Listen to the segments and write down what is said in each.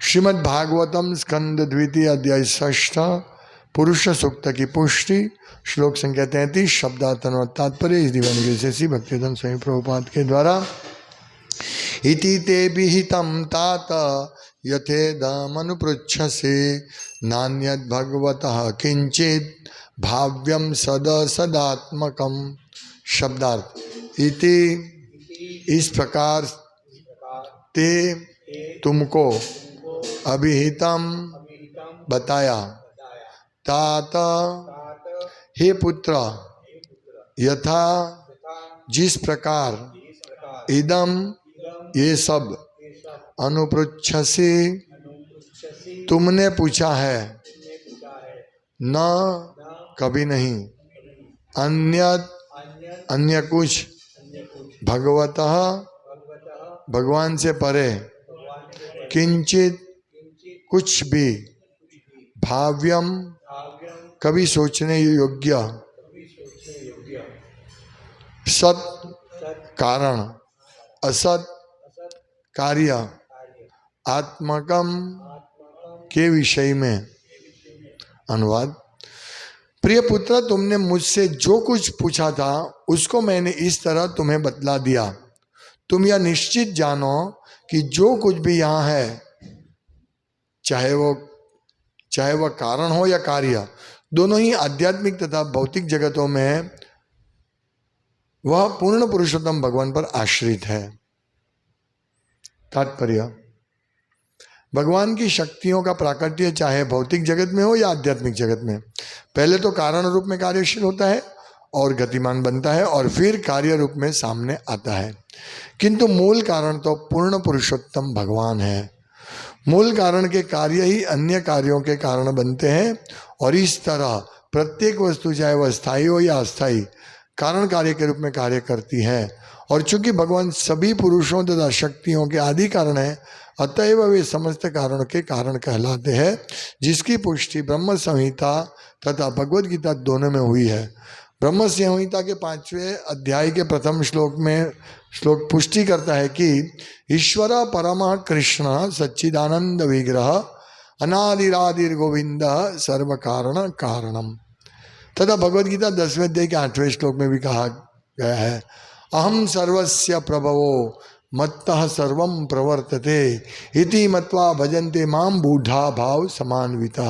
श्रीमद् भागवतम स्कंद द्वितीय अध्याय 6 पुरुष सूक्त की पुष्टि श्लोक संख्या 33 शब्दार्थन और तात्पर्य इस दिव्य विशेषी भक्तिवेदांत स्वामी प्रभुपाद के द्वारा इति ते विहितं तात यथेदमनुपृच्छसे नान्यद् भगवतः किंचित् भाव्यम सदात्मकम। शब्दार्थ इति इस प्रकार ते तुमको अभिहितम बताया तात हे पुत्र यथा जिस प्रकार इदम ये सब अनुपृच्छसि तुमने पूछा है न कभी नहीं अन्य कुछ भगवतः भगवान से परे किंचित कुछ भी भाव्यम कभी सोचने योग्य सत कारण असत कार्य आत्मकम के विषय में। अनुवाद। प्रिय पुत्र तुमने मुझसे जो कुछ पूछा था उसको मैंने इस तरह तुम्हें बतला दिया। तुम यह निश्चित जानो कि जो कुछ भी यहाँ है चाहे वह कारण हो या कार्य दोनों ही आध्यात्मिक तथा भौतिक जगतों में वह पूर्ण पुरुषोत्तम भगवान पर आश्रित है। तात्पर्य भगवान की शक्तियों का प्राकट्य चाहे भौतिक जगत में हो या आध्यात्मिक जगत में पहले तो कारण रूप में कार्यशील होता है और गतिमान बनता है और फिर कार्य रूप में सामने आता है, किंतु मूल कारण तो पूर्ण पुरुषोत्तम भगवान है। मूल कारण के कार्य ही अन्य कार्यों के कारण बनते हैं और इस तरह प्रत्येक वस्तु चाहे वह स्थायी हो या अस्थायी कारण कार्य के रूप में कार्य करती है। और चूंकि भगवान सभी पुरुषों तथा शक्तियों के आदि कारण है अतएव वे समस्त कारणों के कारण कहलाते हैं, जिसकी पुष्टि ब्रह्म संहिता तथा भगवद गीता दोनों में हुई है। ब्रह्म संहिता के 5वें अध्याय के प्रथम श्लोक पुष्टि करता है कि ईश्वर परम कृष्ण सच्चिदानंद विग्रह अनादिरादिर गोविंद सर्व कारण कारणम। तथा भगवद गीता 10वें अध्याय के 8वें श्लोक में भी कहा गया है अहम सर्वस्य प्रभवो मत्तः सर्वं प्रवर्तते इति मत्वा भजन्ते माम बूढ़ा भाव समान्विता।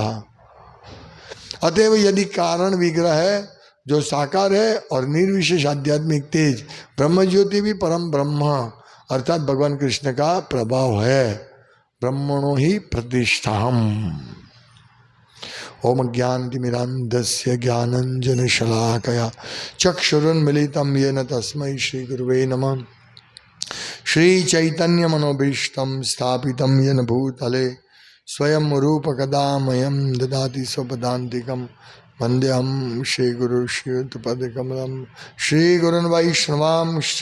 अतएव यदि कारण विग्रह है जो साकार है और निर्विशेष आध्यात्मिक तेज ब्रह्म ज्योति भी परम ब्रह्म अर्थात भगवान कृष्ण का प्रभाव है। ब्रह्मणो ही प्रतिष्ठाहम। ओम ज्ञानतिमिरान्धस्य ज्ञानंजन शलाकया चक्षुरुन्मीलितं येन तस्मै श्री गुरुवे नमः। श्री चैतन्य मनोभीष्टं स्थापितं येन भूतले स्वयं रूप कदा मह्यं ददाति स्वपदान्तिकं वन्देऽहं श्रीगुरु श्रीयुतपदकमलं श्रीगुरुन् वैष्णवांश्च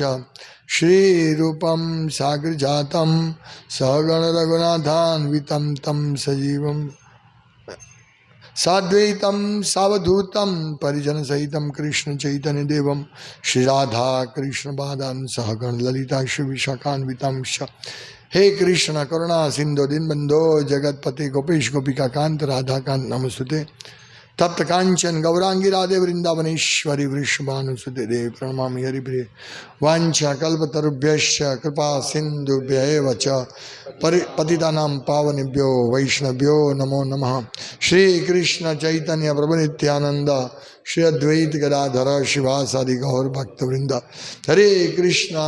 श्रीरूपं साग्रजातं सहगण रघुनाथान्वितं तं सजीवं साद्वैतं सावधूतं परिजन सहितं कृष्ण चैतन्य देवं श्री राधा कृष्ण पादान् सहगण ललिता श्री विशाखान्वितांश्च। हे कृष्ण करुणा सिंधु दीनबंधो जगतपते गोपेश गोपिका कांत राधा कांत नमस्तुते। तप्त कांचन गौरांगी राधे वृंदावनेश्वरी वृषभानुसुते देव प्रणमामि हरिप्रिये। वांछा कल्पतरुभ्यश्च कृपा सिंधुभ्यैव च पतितानां पावनेभ्यो वैष्णव्यो नमो नमः। श्री कृष्ण चैतन्य प्रभु नित्यानंद श्री अद्वैत गदाधर शिवासादि गौर भक्तवृंद। हरे कृष्णा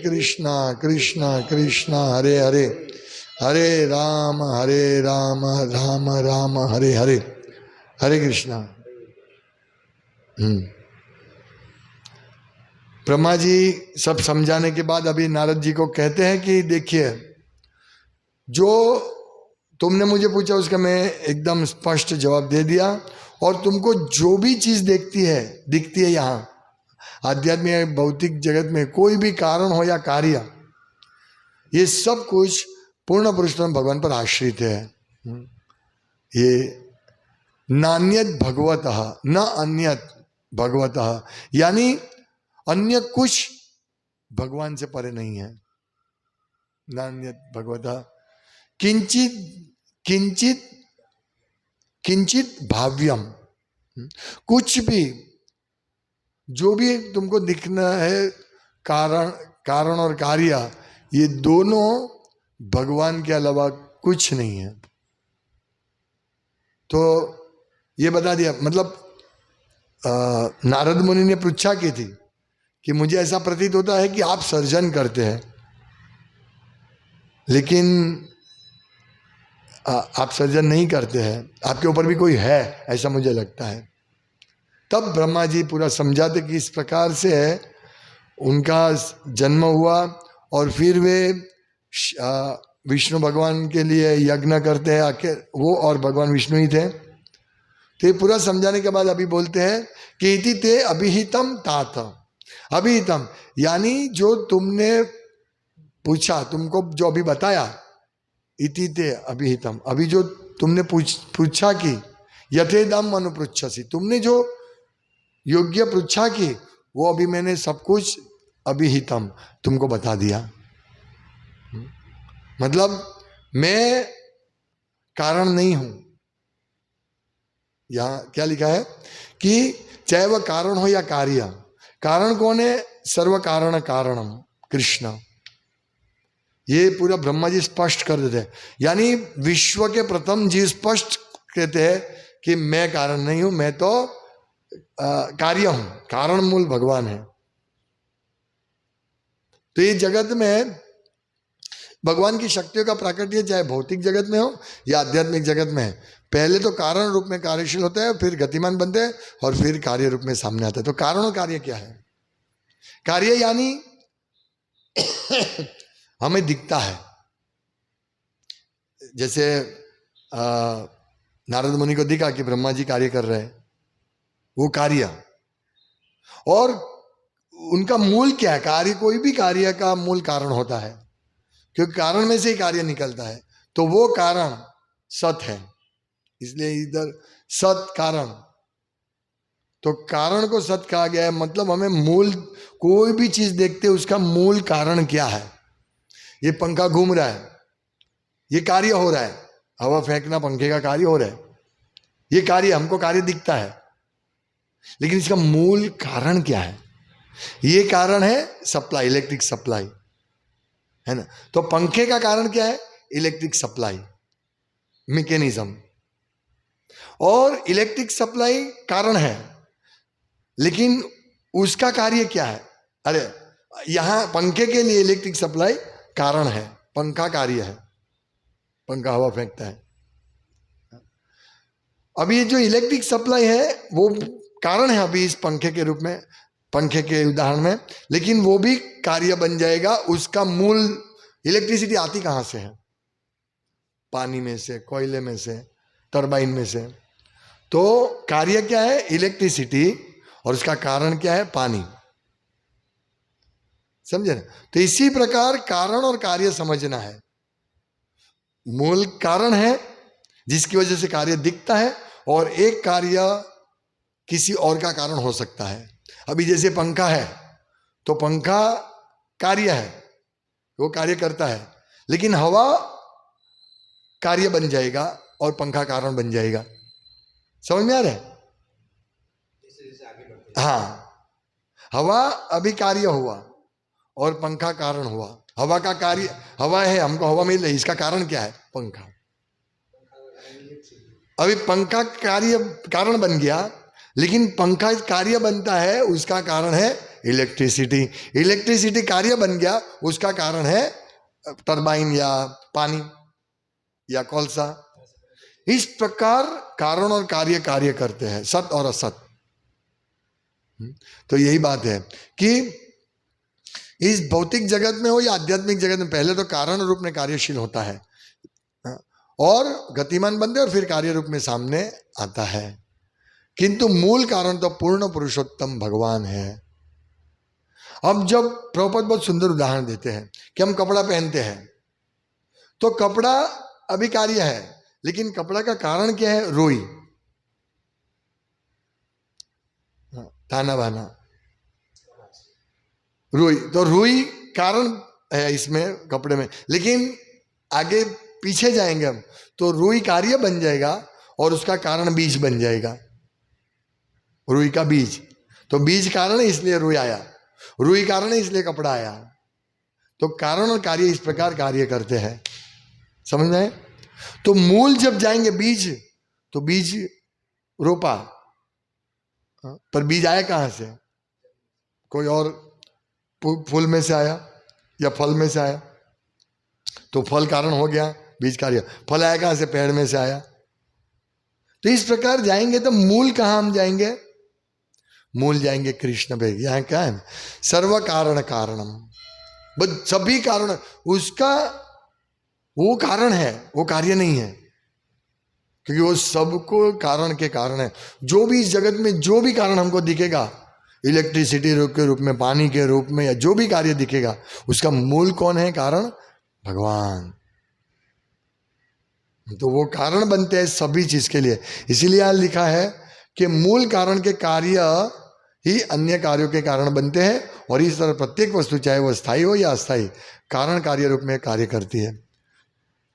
कृष्णा कृष्णा हरे हरे हरे राम राम राम हरे हरे। हरे कृष्णा। ब्रह्मा जी सब समझाने के बाद अभी नारद जी को कहते हैं कि देखिए जो तुमने मुझे पूछा उसका मैं एकदम स्पष्ट जवाब दे दिया और तुमको जो भी चीज दिखती है यहाँ आध्यात्मिक भौतिक जगत में कोई भी कारण हो या कार्य ये सब कुछ पूर्ण पुरुषोत्तम भगवान पर आश्रित है। ये नान्यत भगवतः न अन्यत भगवतः यानी अन्य कुछ भगवान से परे नहीं है। नान्यत भगवतः किंचित किंचित किंचित भाव्यम, कुछ भी जो भी तुमको दिखना है, कारण और कार्य, ये दोनों भगवान के अलावा कुछ नहीं है। तो ये बता दिया। मतलब नारद मुनि ने पृच्छा की थी कि मुझे ऐसा प्रतीत होता है कि आप सर्जन करते हैं, लेकिन आप सर्जन नहीं करते हैं, आपके ऊपर भी कोई है ऐसा मुझे लगता है। तब ब्रह्मा जी पूरा समझाते कि इस प्रकार से है, उनका जन्म हुआ और फिर वे विष्णु भगवान के लिए यज्ञ करते हैं, आखिर वो और भगवान विष्णु ही थे। तो ये पूरा समझाने के बाद अभी बोलते हैं कि इति ते अभिहितम तात, अभिहितम यानी जो तुमने पूछा, तुमको जो अभी बताया, इति ते अभिहितम, अभी जो तुमने पूछा कि यथेदम अनुपृच्छसि, तुमने जो योग्य पृच्छा की वो अभी मैंने सब कुछ अभिहितम तुमको बता दिया। मतलब मैं कारण नहीं हूं। यहां क्या लिखा है कि चाहे वह कारण हो या कार्य, कारण कौन है? सर्व कारण कारणम कृष्ण। ये पूरा ब्रह्मा जी स्पष्ट कर देते हैं। यानी विश्व के प्रथम जी स्पष्ट कहते हैं कि मैं कारण नहीं हूं, मैं तो कार्य हूं, कारण मूल भगवान है। तो ये जगत में भगवान की शक्तियों का प्राकट्य चाहे भौतिक जगत में हो या आध्यात्मिक जगत में है, पहले तो कारण रूप में कार्यशील होता है, फिर गतिमान बनते हैं और फिर कार्य रूप में सामने आता है। तो कारण और कार्य क्या है? कार्य यानी हमें दिखता है, जैसे नारद मुनि को दिखा कि ब्रह्मा जी कार्य कर रहे हैं, वो कार्य। और उनका मूल क्या है? कार्य, कोई भी कार्य का मूल कारण होता है, क्योंकि कारण में से ही कार्य निकलता है। तो वो कारण सत है, इसलिए इधर सत कारण। तो कारण को सत कहा गया है। मतलब हमें मूल, कोई भी चीज देखते हैं उसका मूल कारण क्या है। ये पंखा घूम रहा है, ये कार्य हो रहा है, हवा फेंकना पंखे का कार्य हो रहा है, ये कार्य, हमको कार्य दिखता है, लेकिन इसका मूल कारण क्या है? ये कारण है सप्लाई, इलेक्ट्रिक सप्लाई, है ना। तो पंखे का कारण क्या है? Electric supply, mechanism. और इलेक्ट्रिक सप्लाई कारण है, लेकिन उसका कार्य क्या है? अरे यहां पंखे के लिए इलेक्ट्रिक सप्लाई कारण है, पंखा कार्य है, पंखा हवा फेंकता है। अब ये जो इलेक्ट्रिक सप्लाई है वो कारण है अभी इस पंखे के रूप में, पंखे के उदाहरण में, लेकिन वो भी कार्य बन जाएगा। उसका मूल इलेक्ट्रिसिटी आती कहां से है? पानी में से, कोयले में से, टरबाइन में से। तो कार्य क्या है? इलेक्ट्रिसिटी, और उसका कारण क्या है? पानी। समझे ना? तो इसी प्रकार कारण और कार्य समझना है। मूल कारण है जिसकी वजह से कार्य दिखता है, और एक कार्य किसी और का कारण हो सकता है। अभी जैसे पंखा है, तो पंखा कार्य है, वो कार्य करता है, लेकिन हवा कार्य बन जाएगा और पंखा कारण बन जाएगा। समझ में आ रहा है? हाँ, हवा अभी कार्य हुआ और पंखा कारण हुआ। हवा का कार्य, हवा है, हमको हवा मिल रही, इसका कारण क्या है? पंखा। अभी पंखा कार्य कारण बन गया, लेकिन पंखा कार्य बनता है, उसका कारण है इलेक्ट्रिसिटी। इलेक्ट्रिसिटी कार्य बन गया, उसका कारण है टरबाइन या पानी या कोलसा। इस प्रकार कारण और कार्य कार्य करते हैं, सत और असत। तो यही बात है कि इस भौतिक जगत में हो या आध्यात्मिक जगत में, पहले तो कारण रूप में कार्यशील होता है और गतिमान बनते और फिर कार्य रूप में सामने आता है, किंतु मूल कारण तो पूर्ण पुरुषोत्तम भगवान है। अब जब प्रभुपाद बहुत सुंदर उदाहरण देते हैं कि हम कपड़ा पहनते हैं, तो कपड़ा अभी कार्य है, लेकिन कपड़ा का कारण क्या है? रोई, ताना बाना, रुई। तो रुई कारण है इसमें, कपड़े में, लेकिन आगे पीछे जाएंगे हम तो रुई कार्य बन जाएगा और उसका कारण बीज बन जाएगा, रुई का बीज। तो बीज कारण है इसलिए रुई आया, रुई कारण है इसलिए कपड़ा आया। तो कारण और कार्य इस प्रकार कार्य करते हैं, समझ में है? तो मूल जब जाएंगे बीज, तो बीज रोपा, पर बीज आया कहां से? कोई और फूल में से आया या फल में से आया, तो फल कारण हो गया, बीज कार्य। फल आया कहां से? पेड़ में से आया। तो इस प्रकार जाएंगे तो मूल कहां हम जाएंगे? मूल जाएंगे कृष्ण पे। यहां क्या है? सर्व कारण कारणम, बस सभी कारण उसका वो कारण है, वो कार्य नहीं है, क्योंकि वो सबको कारण के कारण है। जो भी इस जगत में जो भी कारण हमको दिखेगा, इलेक्ट्रिसिटी के रूप में, पानी के रूप में, या जो भी कार्य दिखेगा, उसका मूल कौन है? कारण भगवान। तो वो कारण बनते हैं सभी चीज के लिए। इसीलिए यहां लिखा है कि मूल कारण के कार्य ही अन्य कार्यों के कारण बनते हैं, और इस तरह प्रत्येक वस्तु, चाहे वो स्थायी हो या अस्थायी, कारण कार्य रूप में कार्य करती है।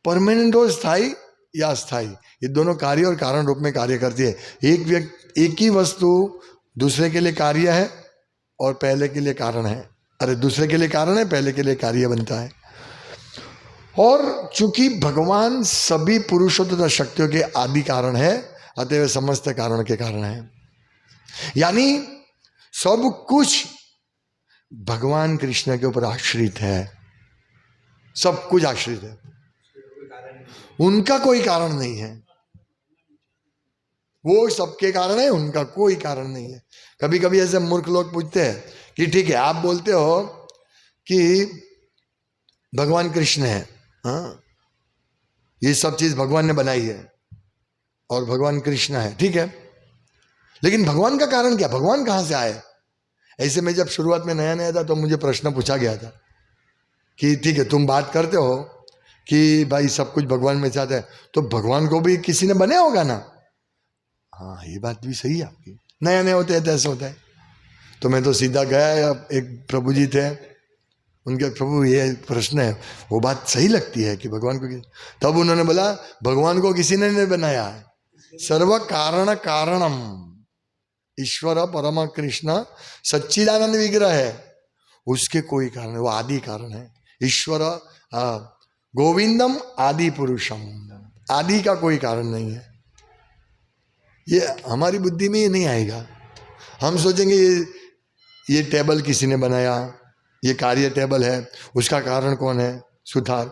परमानेंट हो, स्थायी या अस्थायी, ये दोनों कार्य और कारण रूप में कार्य करती है। एक ही वस्तु दूसरे के लिए कार्य है और पहले के लिए कारण है, अरे दूसरे के लिए कारण है, पहले के लिए कार्य बनता है। और चूंकि भगवान सभी पुरुषों तथा शक्तियों के आदि कारण है, अतएव समस्त कारण के कारण है। यानी सब कुछ भगवान कृष्ण के ऊपर आश्रित है, सब कुछ आश्रित है, उनका कोई कारण नहीं है। वो सबके कारण है, उनका कोई कारण नहीं है। कभी कभी ऐसे मूर्ख लोग पूछते हैं कि ठीक है, आप बोलते हो कि भगवान कृष्ण है, हाँ, ये सब चीज भगवान ने बनाई है और भगवान कृष्ण है, ठीक है, लेकिन भगवान का कारण क्या? भगवान कहां से आए? ऐसे में जब शुरुआत में नया नया था तो मुझे प्रश्न पूछा गया था कि ठीक है, तुम बात करते हो कि भाई सब कुछ भगवान में चाहते हैं, तो भगवान को भी किसी ने बनाया होगा ना? हाँ, ये बात भी सही है आपकी। नया नया होते हैं तो ऐसा होता है। तो मैं तो सीधा गया, एक प्रभु जी थे, उनके, प्रभु ये प्रश्न है, वो बात सही लगती है कि भगवान को, तब उन्होंने बोला भगवान को किसी ने नहीं बनाया है, सर्व कारण कारणम ईश्वर परम कृष्ण सच्चिदानंद विग्रह है, उसके कोई कारण है, वो आदि कारण है। ईश्वर गोविंदम आदि पुरुषम, आदि का कोई कारण नहीं है। ये हमारी बुद्धि में ये नहीं आएगा। हम सोचेंगे ये टेबल किसी ने बनाया, ये कार्य टेबल है, उसका कारण कौन है? सुथार।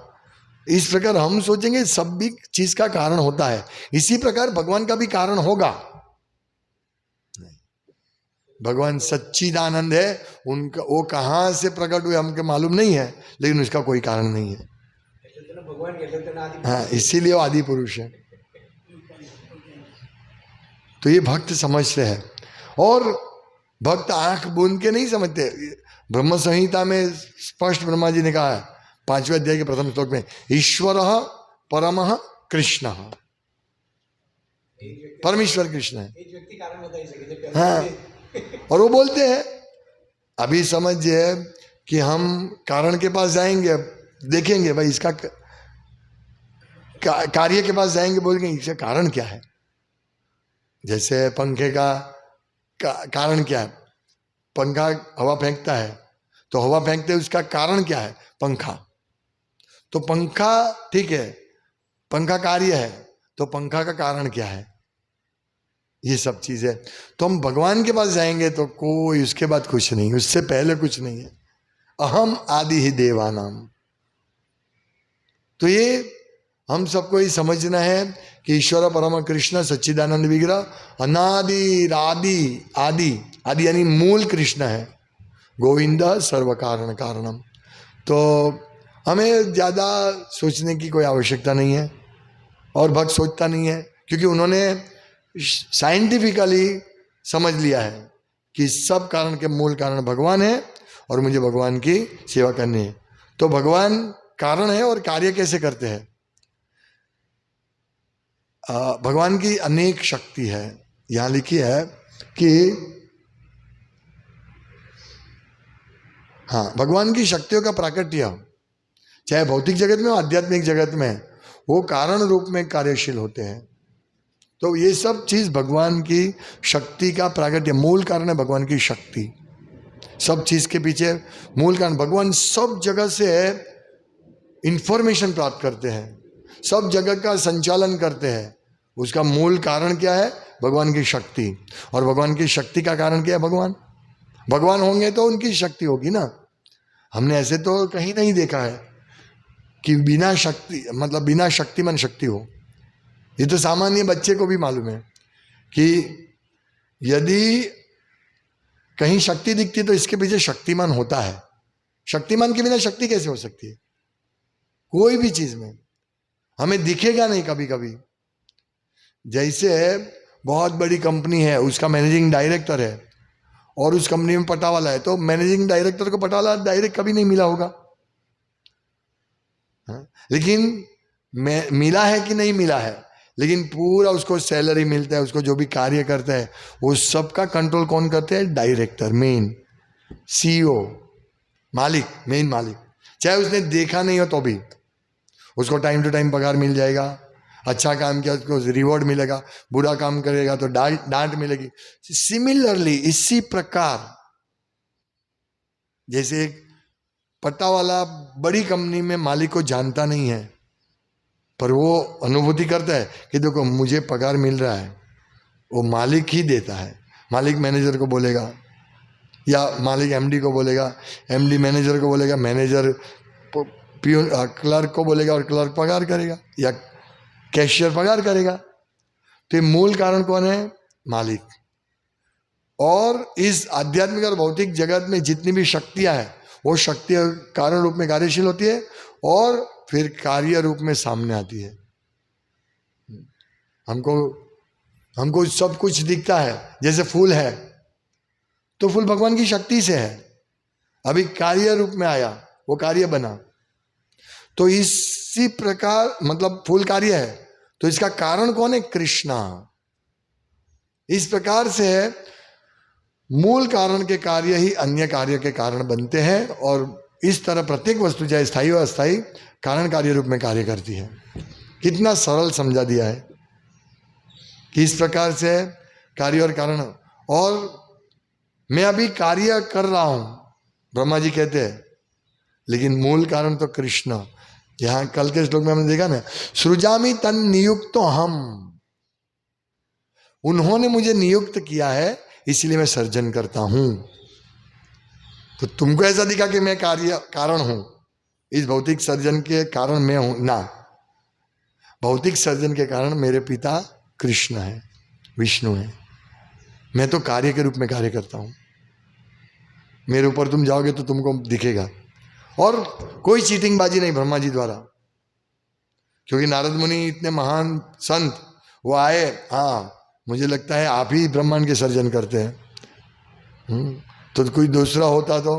इस प्रकार हम सोचेंगे सब भी चीज का कारण होता है, इसी प्रकार भगवान का भी कारण होगा। भगवान सच्चिदानंद है, उनका वो कहां से प्रकट हुए हमको मालूम नहीं है, लेकिन उसका कोई कारण नहीं है। हाँ, इसीलिए वो आदि पुरुष है। तो ये भक्त समझते हैं, और भक्त आंख बूंद के नहीं समझते। ब्रह्म संहिता में स्पष्ट ब्रह्मा जी ने कहा है 5वें अध्याय के प्रथम श्लोक में, ईश्वर परमः कृष्ण, परमेश्वर कृष्ण है। हाँ, और वो बोलते हैं, अभी समझिए कि हम कारण के पास जाएंगे, देखेंगे भाई इसका कार्य के पास जाएंगे, बोलेंगे इसका कारण क्या है। जैसे पंखे का कारण क्या है? पंखा हवा फेंकता है, तो हवा फेंकते हैं, उसका कारण क्या है? पंखा। तो पंखा, ठीक है, पंखा कार्य है, तो पंखा का कारण क्या है? ये सब चीज है। तो हम भगवान के पास जाएंगे तो कोई उसके बाद कुछ नहीं, उससे पहले कुछ नहीं है। अहम आदि ही देवानाम। तो ये हम सबको ही समझना है कि ईश्वर परम कृष्ण सच्चिदानंद विग्रह अनादि आदि, आदि आदि यानी मूल कृष्ण है, गोविंद सर्व कारण कारणम। तो हमें ज़्यादा सोचने की कोई आवश्यकता नहीं है, और भक्त सोचता नहीं है, क्योंकि उन्होंने साइंटिफिकली समझ लिया है कि सब कारण के मूल कारण भगवान है, और मुझे भगवान की सेवा करनी है। तो भगवान कारण है और कार्य कैसे करते हैं? भगवान की अनेक शक्ति है। यहां लिखी है कि हाँ, भगवान की शक्तियों का प्राकट्य चाहे भौतिक जगत में हो, आध्यात्मिक जगत में, वो कारण रूप में कार्यशील होते हैं। तो ये सब चीज भगवान की शक्ति का प्रागट्य, मूल कारण है भगवान की शक्ति। सब चीज के पीछे मूल कारण, भगवान सब जगह से इंफॉर्मेशन प्राप्त करते हैं, सब जगह का संचालन करते हैं। उसका मूल कारण क्या है? भगवान की शक्ति। और भगवान की शक्ति का कारण क्या है? भगवान। भगवान होंगे तो उनकी शक्ति होगी ना। हमने ऐसे तो कहीं नहीं देखा है कि बिना शक्ति, मतलब बिना शक्तिमान शक्ति हो। ये तो सामान्य बच्चे को भी मालूम है कि यदि कहीं शक्ति दिखती है तो इसके पीछे शक्तिमान होता है। शक्तिमान के बिना शक्ति कैसे हो सकती है? कोई भी चीज में हमें दिखेगा नहीं कभी कभी। जैसे बहुत बड़ी कंपनी है, उसका मैनेजिंग डायरेक्टर है और उस कंपनी में पटावाला है, तो मैनेजिंग डायरेक्टर को पटावाला डायरेक्ट कभी नहीं मिला होगा। लेकिन मिला है कि नहीं मिला है, लेकिन पूरा उसको सैलरी मिलता है, उसको जो भी कार्य करता है वो सबका कंट्रोल कौन करते हैं? डायरेक्टर, मेन सीईओ, मालिक, मेन मालिक। चाहे उसने देखा नहीं हो तो भी उसको टाइम टू टाइम पगार मिल जाएगा। अच्छा काम किया उसको रिवॉर्ड मिलेगा, बुरा काम करेगा तो डांट मिलेगी। सिमिलरली इसी प्रकार जैसे एक पट्टा वाला बड़ी कंपनी में मालिक को जानता नहीं है, पर वो अनुभूति करता है कि देखो मुझे पगार मिल रहा है, वो मालिक ही देता है। मालिक मैनेजर को बोलेगा या मालिक एमडी को बोलेगा, एमडी मैनेजर को बोलेगा, मैनेजर पियून क्लर्क को बोलेगा और क्लर्क पगार करेगा या कैशियर पगार करेगा। तो ये मूल कारण कौन है? मालिक। और इस आध्यात्मिक और भौतिक जगत में जितनी भी शक्तियां हैं वो शक्ति कारण रूप में कार्यशील होती है और फिर कार्य रूप में सामने आती है। हमको सब कुछ दिखता है, जैसे फूल है तो फूल भगवान की शक्ति से है, अभी कार्य रूप में आया, वो कार्य बना। तो इसी प्रकार मतलब फूल कार्य है तो इसका कारण कौन है? कृष्णा। इस प्रकार से मूल कारण के कार्य ही अन्य कार्य के कारण बनते हैं और इस तरह प्रत्येक वस्तु चाहे स्थायी और अस्थायी कारण कार्य रूप में कार्य करती है। कितना सरल समझा दिया है कि इस प्रकार से कार्य और कारण। और मैं अभी कार्य कर रहा हूं, ब्रह्मा जी कहते हैं, लेकिन मूल कारण तो कृष्ण। यहां कल के श्लोक में हमने देखा ना, सृजामि तन नियुक्तो हम, उन्होंने मुझे नियुक्त किया है इसलिए मैं सर्जन करता हूं। तो तुमको ऐसा दिखा कि मैं कारण हूं, इस भौतिक सर्जन के कारण मैं हूं ना। भौतिक सर्जन के कारण मेरे पिता कृष्ण है, विष्णु है। मैं तो कार्य के रूप में कार्य करता हूं। मेरे ऊपर तुम जाओगे तो तुमको दिखेगा। और कोई चीटिंगबाजी नहीं ब्रह्मा जी द्वारा, क्योंकि नारद मुनि इतने महान संत वो आए, हाँ मुझे लगता है आप ही ब्रह्मांड के सर्जन करते हैं। तो कोई दूसरा होता तो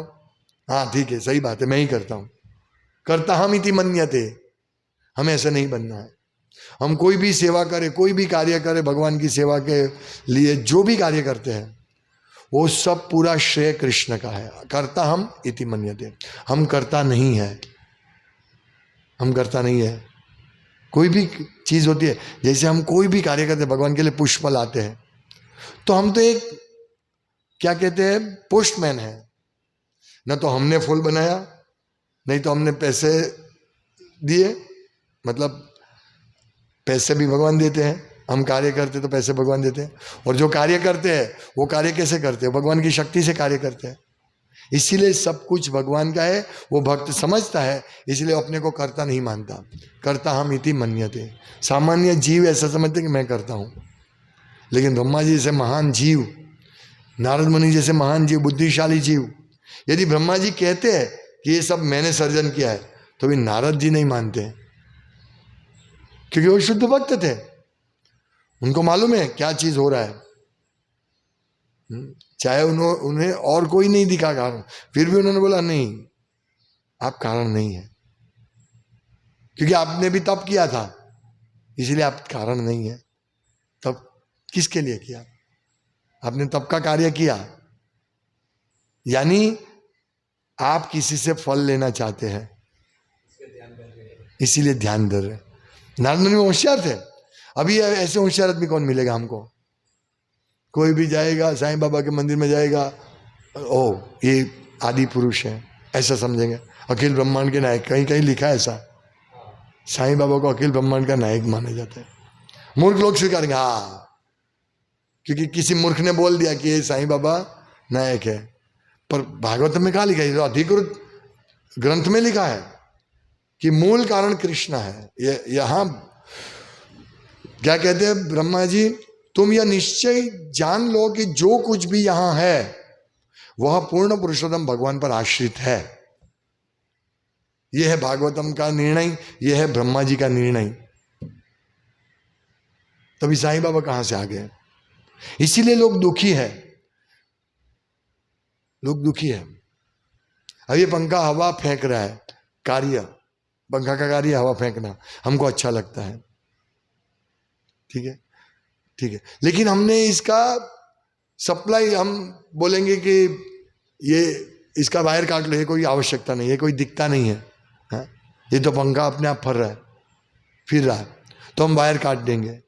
हाँ ठीक है, सही बात है, मैं ही करता हूं। करता हम इति मन्यते, हमें ऐसा नहीं बनना है। हम कोई भी सेवा करें, कोई भी कार्य करें, भगवान की सेवा के लिए जो भी कार्य करते हैं वो सब पूरा श्रेय कृष्ण का है। करता हम इति मन्यते, हम करता नहीं है, हम करता नहीं है। कोई भी चीज होती है, जैसे हम कोई भी कार्य करते हैं, भगवान के लिए पुष्प लाते हैं, तो हम तो एक क्या कहते हैं, पोस्टमैन है ना। तो हमने फूल बनाया, नहीं तो हमने पैसे दिए, मतलब पैसे भी भगवान देते हैं। हम कार्य करते तो पैसे भगवान देते हैं। और जो कार्य करते हैं वो कार्य कैसे करते हैं? भगवान की शक्ति से कार्य करते हैं। इसीलिए सब कुछ भगवान का है, वो भक्त समझता है, इसलिए अपने को करता नहीं मानता। करता हम इति मन्यते। सामान्य जीव ऐसा समझते कि मैं करता हूं, लेकिन ब्रह्मा जी जैसे महान जीव, नारद मुनि जैसे महान जीव, बुद्धिशाली जीव, यदि ब्रह्मा जी कहते हैं कि ये सब मैंने सर्जन किया है, तो भी नारद जी नहीं मानते, क्योंकि वो शुद्ध भक्त थे, उनको मालूम है क्या चीज हो रहा है। चाहे उन्हें और कोई नहीं दिखा कारण, फिर भी उन्होंने बोला नहीं, आप कारण नहीं है, क्योंकि आपने भी तप किया था, इसलिए आप कारण नहीं है। तब किसके लिए किया? आपने तप का कार्य किया, यानी आप किसी से फल लेना चाहते हैं, इसीलिए ध्यान दे रहे। नारद मुनि होशियार थे। अभी ऐसे होशियार आदमी कौन मिलेगा हमको? कोई भी जाएगा साईं बाबा के मंदिर में जाएगा, ओ ये आदि पुरुष है ऐसा समझेंगे, अखिल ब्रह्मांड के नायक। कहीं कहीं लिखा है ऐसा, साईं बाबा को अखिल ब्रह्मांड का नायक माना जाता है। मूर्ख लोग स्वीकारेंगे, हाँ, क्योंकि किसी मूर्ख ने बोल दिया कि ये साईं बाबा नायक है। पर भागवत में कहा लिखा है, अधिकृत ग्रंथ में लिखा है कि मूल कारण कृष्ण है। यहां क्या कहते हैं ब्रह्मा जी, तुम यह निश्चय जान लो कि जो कुछ भी यहां है वह पूर्ण पुरुषोत्तम भगवान पर आश्रित है। यह है भागवतम का निर्णय, यह है ब्रह्मा जी का निर्णय। तभी साईं बाबा कहां से आ गए? इसीलिए लोग दुखी है, लोग दुखी है। अब ये पंखा हवा फेंक रहा है, कार्य, पंखा का कार्य हवा फेंकना, हमको अच्छा लगता है, ठीक है, ठीक है, लेकिन हमने इसका सप्लाई, हम बोलेंगे कि ये इसका वायर काट लो, ये कोई आवश्यकता नहीं है, कोई दिखता नहीं है, हाँ? ये तो पंखा अपने आप फिर रहा है, तो हम वायर काट देंगे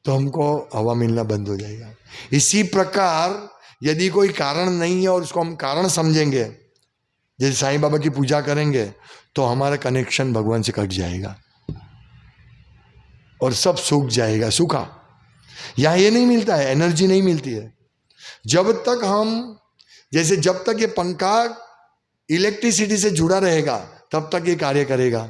तो हमको हवा मिलना बंद हो जाएगा। इसी प्रकार यदि कोई कारण नहीं है और उसको हम कारण समझेंगे, जैसे साईं बाबा की पूजा करेंगे, तो हमारा कनेक्शन भगवान से कट जाएगा और सब सूख जाएगा, सूखा। यहां ये नहीं मिलता है, एनर्जी नहीं मिलती है। जब तक हम, जैसे जब तक ये पंखा इलेक्ट्रिसिटी से जुड़ा रहेगा तब तक ये कार्य करेगा।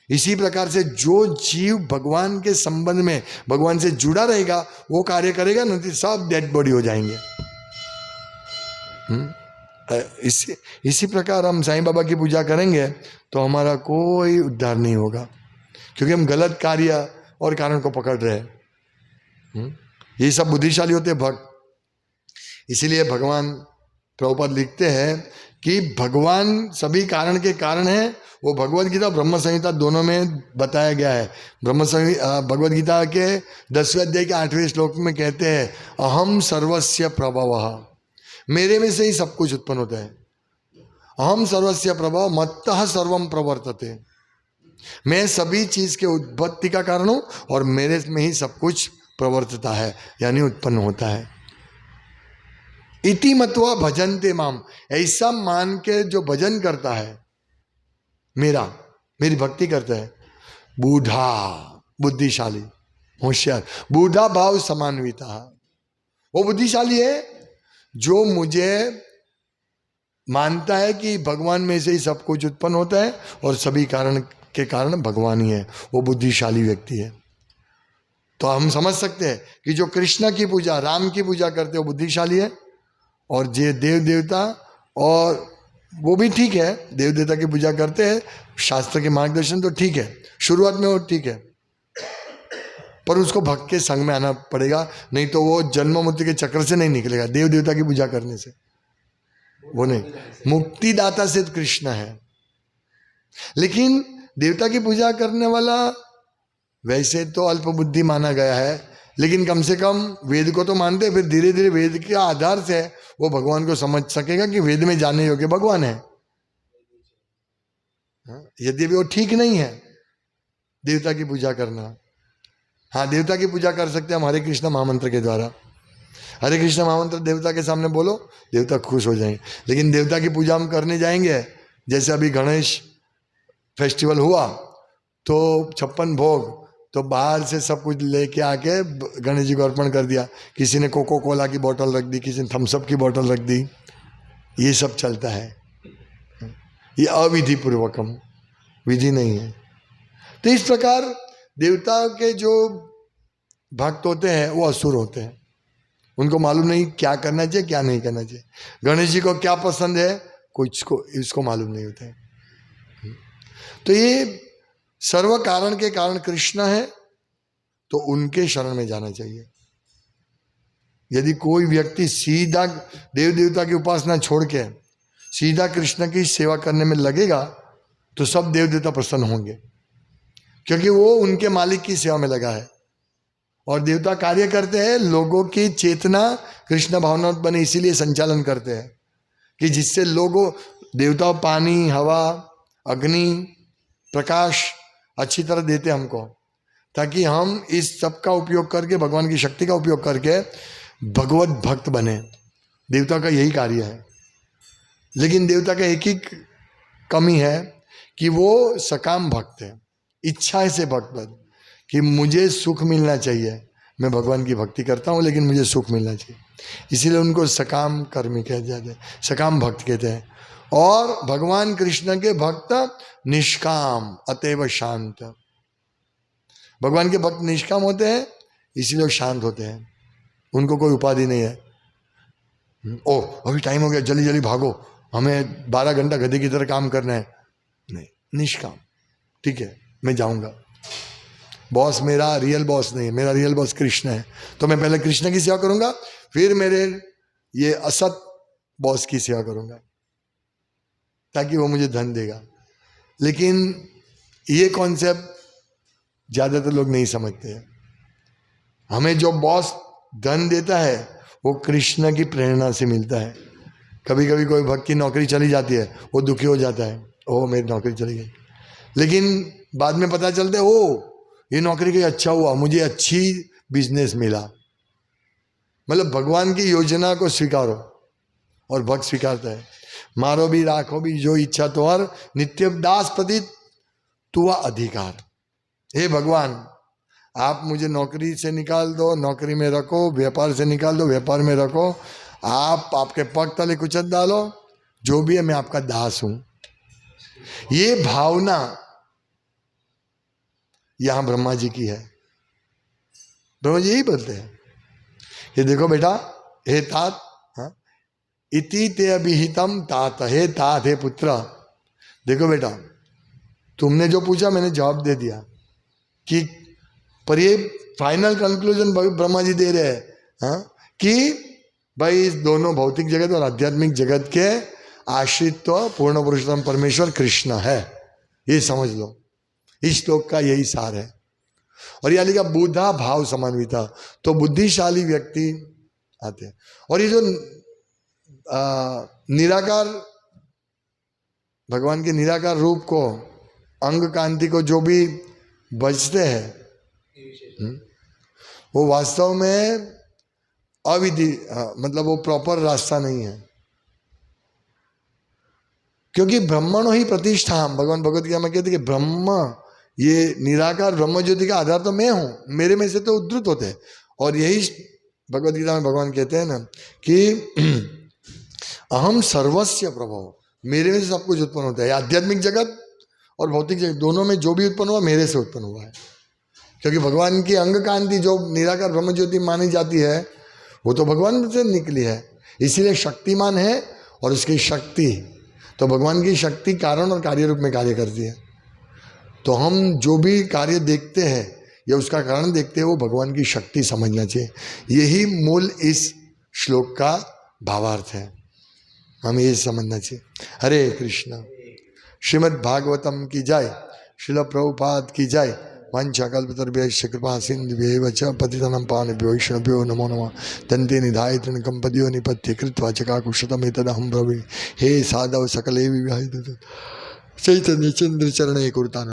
इसी प्रकार से जो जीव भगवान के संबंध में भगवान से जुड़ा रहेगा वो कार्य करेगा, नहीं तो सब डेड बॉडी हो जाएंगे। इसी प्रकार हम साईं बाबा की पूजा करेंगे तो हमारा कोई उद्धार नहीं होगा, क्योंकि हम गलत कार्य और कारण को पकड़ रहे हैं। ये सब बुद्धिशाली होते हैं भक्त। इसीलिए भगवान प्रभुपाद लिखते हैं कि भगवान सभी कारण के कारण है। वो भगवद गीता ब्रह्म संहिता दोनों में बताया गया है। भगवद गीता के 10वें अध्याय के 8वें श्लोक में कहते हैं, अहम सर्वस्य प्रभवः, मेरे में से ही सब कुछ उत्पन्न होता है। अहम सर्वस्य प्रभव मत्तः सर्वम प्रवर्तते, मैं सभी चीज के उत्पत्ति का कारण हूं और मेरे में ही सब कुछ प्रवर्तता है, यानी उत्पन्न होता है। इति मत्वा भजन्ते माम, ऐसा मान के जो भजन करता है मेरी भक्ति करता है, बूढ़ा, बुद्धिशाली, होशियार, बूढ़ा भाव समान्विता, वो बुद्धिशाली है जो मुझे मानता है कि भगवान में से ही सब कुछ उत्पन्न होता है और सभी कारण के कारण भगवान ही है। वो बुद्धिशाली व्यक्ति है। तो हम समझ सकते हैं कि जो कृष्ण की पूजा, राम की पूजा करते हैं वो बुद्धिशाली है, और जे देव देवता, और वो भी ठीक है, देव देवता की पूजा करते हैं, शास्त्र के मार्गदर्शन तो ठीक है, शुरुआत में वो ठीक है, पर उसको भक्त के संग में आना पड़ेगा, नहीं तो वो जन्म मृत्यु के चक्र से नहीं निकलेगा। देव देवता की पूजा करने से वो नहीं, मुक्तिदाता सिर्फ कृष्ण है। लेकिन देवता की पूजा करने वाला वैसे तो अल्प बुद्धि माना गया है, लेकिन कम से कम वेद को तो मानते हैं, फिर धीरे धीरे वेद के आधार से वो भगवान को समझ सकेगा कि वेद में जाने योग्य भगवान है। यदि भी वो ठीक नहीं है देवता की पूजा करना, हाँ देवता की पूजा कर सकते हैं हम हरे कृष्ण महामंत्र के द्वारा। हरे कृष्ण महामंत्र देवता के सामने बोलो, देवता खुश हो जाएंगे। लेकिन देवता की पूजा हम करने जाएंगे, जैसे अभी गणेश फेस्टिवल हुआ तो 56 भोग, तो बाहर से सब कुछ लेके आके गणेश जी को अर्पण कर दिया। किसी ने कोको कोला की बोतल रख दी, किसी ने थम्सअप की बोतल रख दी, ये सब चलता है। ये अविधि पूर्वकम, विधि नहीं है। तो इस प्रकार देवता के जो भक्त होते हैं वो असुर होते हैं, उनको मालूम नहीं क्या करना चाहिए क्या नहीं करना चाहिए। गणेश जी को क्या पसंद है कुछ को इसको मालूम नहीं होता है। तो ये सर्व कारण के कारण कृष्ण है, तो उनके शरण में जाना चाहिए। यदि कोई व्यक्ति सीधा देव देवता की उपासना छोड़ के सीधा कृष्ण की सेवा करने में लगेगा तो सब देव देवता प्रसन्न होंगे, क्योंकि वो उनके मालिक की सेवा में लगा है। और देवता कार्य करते हैं, लोगों की चेतना कृष्ण भावना बने, इसीलिए संचालन करते हैं कि जिससे लोगों, देवता पानी, हवा, अग्नि, प्रकाश अच्छी तरह देते हमको, ताकि हम इस सब का उपयोग करके, भगवान की शक्ति का उपयोग करके भगवत भक्त बने। देवता का यही कार्य है। लेकिन देवता का एक ही कमी है कि वो सकाम भक्त है, इच्छा से भक्त बन, कि मुझे सुख मिलना चाहिए, मैं भगवान की भक्ति करता हूँ लेकिन मुझे सुख मिलना चाहिए, इसीलिए उनको सकाम कर्मी कहते जाते हैं, सकाम भक्त कहते हैं। और भगवान कृष्ण के भक्त निष्काम अतएव शांत। भगवान के भक्त निष्काम होते हैं, इसीलिए शांत होते हैं, उनको कोई उपाधि नहीं है। ओह अभी टाइम हो गया, जल्दी जल्दी भागो, हमें 12 घंटा गधे की तरह काम करना है। नहीं, निष्काम, ठीक है मैं जाऊंगा। बॉस मेरा रियल बॉस नहीं है, मेरा रियल बॉस कृष्ण है, तो मैं पहले कृष्ण की सेवा करूंगा, फिर मेरे ये असत बॉस की सेवा करूंगा, ताकि वो मुझे धन देगा। लेकिन ये कॉन्सेप्ट ज्यादातर लोग नहीं समझते हैं। हमें जो बॉस धन देता है वो कृष्ण की प्रेरणा से मिलता है। कभी कभी कोई भक्त की नौकरी चली जाती है, वो दुखी हो जाता है, ओह मेरी नौकरी चली गई, लेकिन बाद में पता चलता है ओ ये नौकरी के अच्छा हुआ, मुझे अच्छी बिजनेस मिला। मतलब भगवान की योजना को स्वीकारो, और भक्त स्वीकारता है। मारो भी राखो भी जो इच्छा तोहर, नित्य दास प्रति तुआ अधिकार। हे भगवान, आप मुझे नौकरी से निकाल दो, नौकरी में रखो, व्यापार से निकाल दो, व्यापार में रखो, आप आपके पग तले कुचल डालो, जो भी है मैं आपका दास हूं। ये भावना यहां ब्रह्मा जी की है। ब्रह्मा जी यही बोलते हैं, ये देखो बेटा, हे तात, हाँ, इति ते अभिहितम तात, हे तात, हे पुत्र, देखो बेटा तुमने जो पूछा मैंने जवाब दे दिया, कि पर ये फाइनल कंक्लूजन ब्रह्मा जी दे रहे हैं, हाँ, कि भाई इस दोनों भौतिक जगत और आध्यात्मिक जगत के आश्रित तो पूर्ण पुरुषोत्तम परमेश्वर कृष्ण है, ये समझ लो। इस श्लोक का यही सार है। और यह लिखा बुधा भाव समान्विता, तो बुद्धिशाली व्यक्ति आते हैं। और ये जो निराकार भगवान के निराकार रूप को, अंग कांति को जो भी बचते हैं, वो वास्तव में अविधि, मतलब वो प्रॉपर रास्ता नहीं है। क्योंकि ब्रह्मणो ही प्रतिष्ठा, भगवान भगवत गीता में कहते कि ब्रह्म, ये निराकार ब्रह्म ज्योति का आधार तो मैं हूं, मेरे में से तो उद्धृत होते हैं। और यही भगवत गीता में भगवान कहते हैं ना कि अहम सर्वस्य प्रभव, मेरे में से सब कुछ उत्पन्न होता है। आध्यात्मिक जगत और भौतिक जगत दोनों में जो भी उत्पन्न हुआ मेरे से उत्पन्न हुआ है। क्योंकि भगवान की अंग कांति जो निराकार ब्रह्म ज्योति मानी जाती है, वो तो भगवान से निकली है, इसीलिए शक्तिमान है। और उसकी शक्ति, तो भगवान की शक्ति कारण और कार्य रूप में कार्य करती है। तो हम जो भी कार्य देखते हैं या उसका कारण देखते हैं, वो भगवान की शक्ति समझना चाहिए। यही मूल इस श्लोक का भावार्थ है, हमें ये समझना चाहिए। हरे कृष्ण। श्रीमद् भागवतम की जय, श्रील प्रभुपाद की जय। वंशाकल्पतरुभ्यश्च कृपा सिन्धुभ्यैव च पतितनं पावनेभ्यो वैष्णवेभ्यो नमो नमः। दन्ते निधाय तृणकम्पद्यो निपत्य कृत्वा चकाकुशतमेतदहं ब्रवीमि। हे साधव सकले विवाहित चैतन्य चंद्र चरणे कुरुतान।